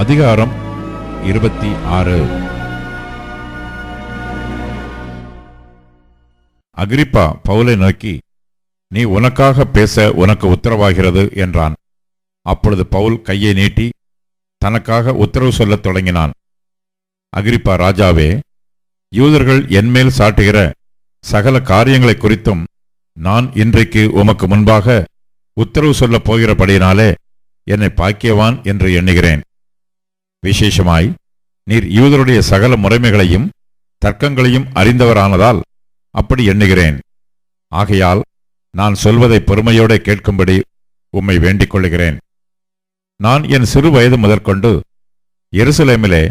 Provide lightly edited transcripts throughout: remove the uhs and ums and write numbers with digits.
அதிகாரம் 26. அகிரிப்பா பவுலை நோக்கி, நீ உனக்காக பேச உனக்கு உத்தரவாகிறது என்றான். அப்பொழுது பவுல் கையை நீட்டி தனக்காக உத்தரவு சொல்லத் தொடங்கினான். அகிரிப்பா, ராஜாவே, யூதர்கள் என்மேல் சாட்டுகிற சகல காரியங்களை குறித்தும் நான் இன்றைக்கு உமக்கு முன்பாக உத்தரவு சொல்லப் போகிறபடியினாலே என்னை பாக்கியவான் என்று எண்ணுகிறேன். விசேஷமாய் நீர் யூதருடைய சகல முறைமைகளையும் தர்க்கங்களையும் அறிந்தவரானதால் அப்படி எண்ணுகிறேன். ஆகையால் நான் சொல்வதை பொறுமையோடு கேட்கும்படி உம்மை வேண்டிக் கொள்கிறேன். நான் என் சிறு வயது முதற்கொண்டு எருசலேமிலே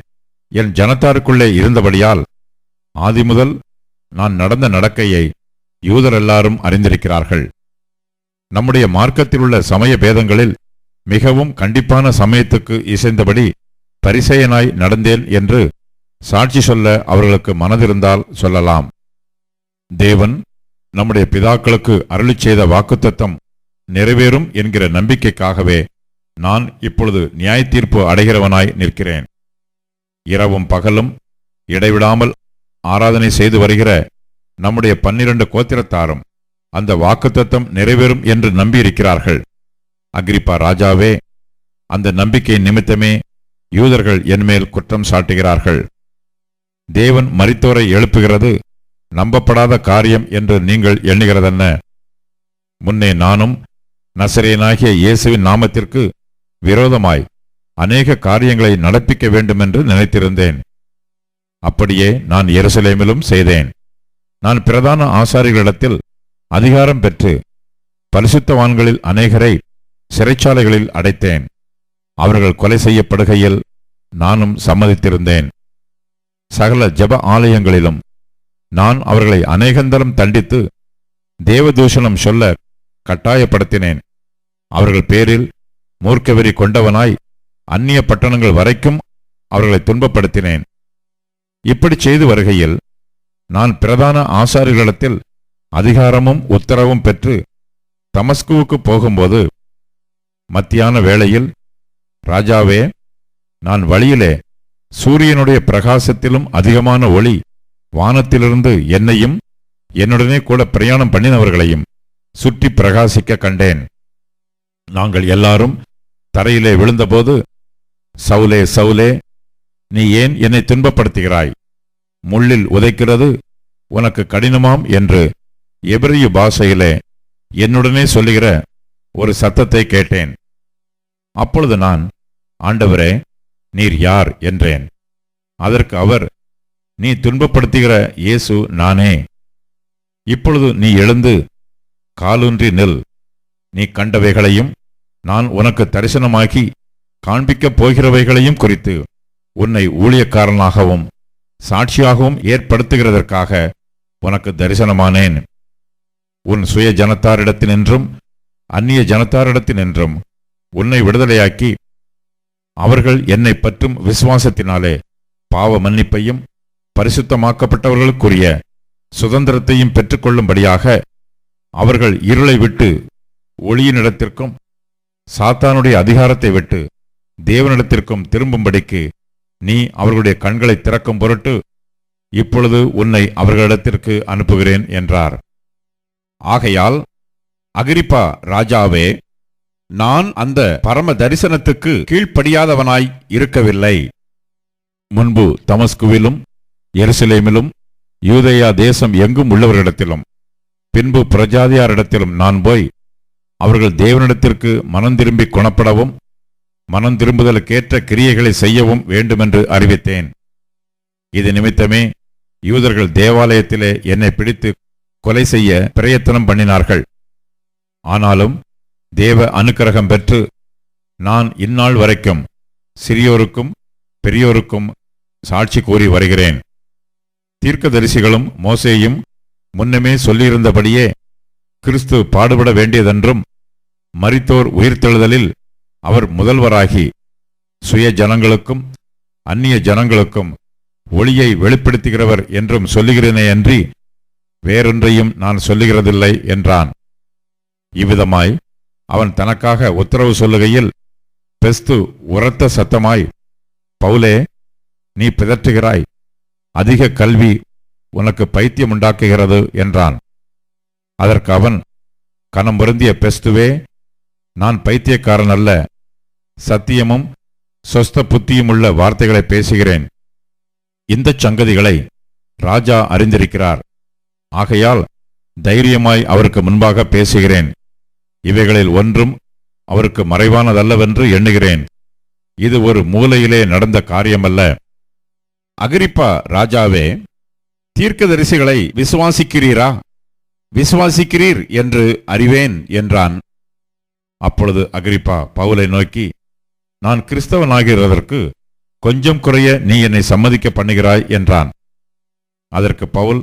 என் ஜனத்தாருக்குள்ளே இருந்தபடியால் ஆதிமுதல் நான் நடந்த நடக்கையை யூதர் எல்லாரும் அறிந்திருக்கிறார்கள். நம்முடைய மார்க்கத்திலுள்ள சமய பேதங்களில் மிகவும் கண்டிப்பான சமயத்துக்கு இசைந்தபடி பரிசேயனாய் நடந்தேன் என்று சாட்சி சொல்ல அவர்களுக்கு மனதிருந்தால் சொல்லலாம். தேவன் நம்முடைய பிதாக்களுக்கு அருளிச் செய்த வாக்குத்தத்தம் நிறைவேறும் என்கிற நம்பிக்கைக்காகவே நான் இப்பொழுது நியாய தீர்ப்பு அடைகிறவனாய் நிற்கிறேன். இரவும் பகலும் இடைவிடாமல் ஆராதனை செய்து வருகிற நம்முடைய 12 கோத்திரத்தாரும் அந்த வாக்குத்தத்தம் நிறைவேறும் என்று நம்பியிருக்கிறார்கள். அகிரிப்பா ராஜாவே, அந்த நம்பிக்கையின் நிமித்தமே யூதர்கள் என்மேல் குற்றம் சாட்டுகிறார்கள். தேவன் மரித்தோரை எழுப்புகிறது நம்பப்படாத காரியம் என்று நீங்கள் எண்ணுகிறதென்ன? முன்னே நானும் நசரேயனாகிய இயேசுவின் நாமத்திற்கு விரோதமாய் அநேக காரியங்களை நடப்பிக்க வேண்டுமென்று நினைத்திருந்தேன். அப்படியே நான் எருசலேமிலும் செய்தேன். நான் பிரதான ஆசாரிகளிடத்தில் அதிகாரம் பெற்று பரிசுத்தவான்களில் அநேகரை சிறைச்சாலைகளில் அடைத்தேன். அவர்கள் கொலை செய்யப்படுகையில் நானும் சம்மதித்திருந்தேன். சகல ஜெப ஆலயங்களிலும் நான் அவர்களை அநேகந்தரம் தண்டித்து தேவதூஷணம் சொல்ல கட்டாயப்படுத்தினேன். அவர்கள் பேரில் மூர்க்கவெறி கொண்டவனாய் அந்நிய பட்டணங்கள் வரைக்கும் அவர்களை துன்பப்படுத்தினேன். இப்படி செய்து வருகையில் நான் பிரதான ஆசாரிகளிடத்தில் அதிகாரமும் உத்தரவும் பெற்று தமஸ்குவுக்கு போகும்போது மத்தியான வேளையில், ராஜாவே, நான் வழியிலே சூரியனுடைய பிரகாசத்திலும் அதிகமான ஒளி வானத்திலிருந்து என்னையும் என்னுடனே கூட பிரயாணம் பண்ணினவர்களையும் சுற்றி பிரகாசிக்க கண்டேன். நாங்கள் எல்லாரும் தரையிலே விழுந்தபோது, சவுலே, சவுலே, நீ ஏன் என்னை துன்பப்படுத்துகிறாய்? முள்ளில் உதைக்கிறது உனக்கு கடினமாம் என்று எபிரிய பாஷையிலே என்னுடனே சொல்லுகிற ஒரு சத்தத்தை கேட்டேன். அப்பொழுது நான், ஆண்டவரே, நீர் யார் என்றேன். அதற்கு அவர், நீ துன்பப்படுத்துகிற இயேசு நானே. இப்பொழுது நீ எழுந்து காலூன்றி நில். நீ கண்டவைகளையும் நான் உனக்கு தரிசனமாகி காண்பிக்கப் போகிறவைகளையும் குறித்து உன்னை ஊழியக்காரனாகவும் சாட்சியாகவும் ஏற்படுத்துகிறதற்காக உனக்கு தரிசனமானேன். உன் சுய ஜனத்தாரிடத்தினின்றும் அந்நிய ஜனத்தாரிடத்தினின்றும் உன்னை விடுதலையாக்கி அவர்கள் என்னை பற்றும் விசுவாசத்தினாலே பாவ மன்னிப்பையும் பரிசுத்தமாக்கப்பட்டவர்களுக்குரிய சுதந்திரத்தையும் பெற்றுக்கொள்ளும்படியாக அவர்கள் இருளை விட்டு ஒளியினிடத்திற்கும் சாத்தானுடைய அதிகாரத்தை விட்டு தேவனிடத்திற்கும் திரும்பும்படிக்கு நீ அவர்களுடைய கண்களை திறக்கும் பொருட்டு இப்பொழுது உன்னை அவர்களிடத்திற்கு அனுப்புகிறேன் என்றார். ஆகையால் அகிரிப்பா ராஜாவே, நான் அந்த பரம தரிசனத்துக்கு கீழ்ப்படியாதவனாய் இருக்கவில்லை. முன்பு தமஸ்குவிலும் எருசலேமிலும் யூதேயா தேசம் எங்கும் உள்ளவர்களிடத்திலும் பின்பு பிரஜாதியாரிடத்திலும் நான் போய் அவர்கள் தேவனிடத்திற்கு மனந்திரும்பி குணப்படவும் மனம் திரும்புதலுக்கேற்ற கிரியைகளை செய்யவும் வேண்டுமென்று அறிவித்தேன். இது நிமித்தமே யூதர்கள் தேவாலயத்திலே என்னை பிடித்து கொலை செய்ய பிரயத்தனம் பண்ணினார்கள். ஆனாலும் தேவ அனுக்கிரகம் பெற்று நான் இந்நாள் வரைக்கும் சிறியோருக்கும் பெரியோருக்கும் சாட்சி கூறி வருகிறேன். தீர்க்கதரிசிகளும் மோசேயும் முன்னமே சொல்லியிருந்தபடியே கிறிஸ்து பாடுபட வேண்டியதென்றும் மரித்தோர் உயிர்த்தெழுதலில் அவர் முதல்வராகி சுய ஜனங்களுக்கும் அந்நிய ஜனங்களுக்கும் ஒளியை வெளிப்படுத்துகிறவர் என்றும் சொல்லுகிறேனேயன்றி வேறொன்றையும் நான் சொல்லுகிறதில்லை என்றான். இவ்விதமாய் அவன் தனக்காக உத்தரவு சொல்லுகையில் பெஸ்து உரத்த சத்தமாய், பவுலே, நீ பிதற்றுகிறாய், அதிக கல்வி உனக்கு பைத்தியம் உண்டாக்குகிறது என்றான். அதற்கு அவன், கனம் பொருந்திய பெஸ்துவே, நான் பைத்தியக்காரன் அல்ல, சத்தியமும் சொஸ்த புத்தியுமுள்ள வார்த்தைகளை பேசுகிறேன். இந்த சங்கதிகளை ராஜா அறிந்திருக்கிறார். ஆகையால் தைரியமாய் அவருக்கு முன்பாக பேசுகிறேன். இவைகளில் ஒன்றும் அவருக்கு மறைவானதல்லவென்று எண்ணுகிறேன். இது ஒரு மூலையிலே நடந்த காரியமல்ல. அகிரிப்பா ராஜாவே, தீர்க்கதரிசிகளை விசுவாசிக்கிறீரா? விசுவாசிக்கிறீர் என்று அறிவேன் என்றான். அப்பொழுது அகிரிப்பா பவுலை நோக்கி, நான் கிறிஸ்தவனாகிறதற்கு கொஞ்சம் குறைய நீ என்னை சம்மதிக்க பண்ணுகிறாய் என்றான். அதற்கு பவுல்,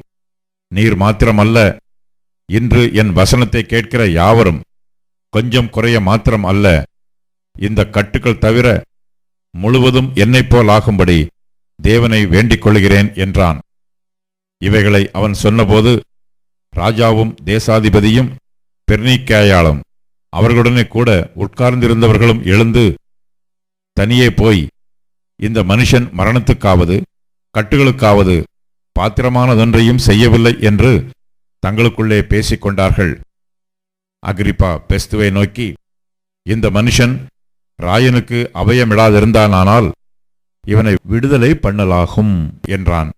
நீர் மாத்திரமல்ல, இன்று என் வசனத்தை கேட்கிற யாவரும் கொஞ்சம் குறைய மாத்திரம் அல்ல, இந்த கட்டுக்கள் தவிர முழுவதும் என்னைப் போல் ஆகும்படி தேவனை வேண்டிக் கொள்கிறேன் என்றான். இவைகளை அவன் சொன்னபோது ராஜாவும் தேசாதிபதியும் பெர்னீக்கேயாளும் அவர்களுடனே கூட உட்கார்ந்திருந்தவர்களும் எழுந்து தனியே போய், இந்த மனுஷன் மரணத்துக்காவது கட்டுகளுக்காவது பாத்திரமானதொன்றையும் செய்யவில்லை என்று தங்களுக்குள்ளே பேசிக்கொண்டார்கள். அகிரிப்பா பெஸ்துவை நோக்கி, இந்த மனுஷன் ராயனுக்கு அபயமிடாதிருந்தானால் இவனை விடுதலை பண்ணலாகும் என்றான்.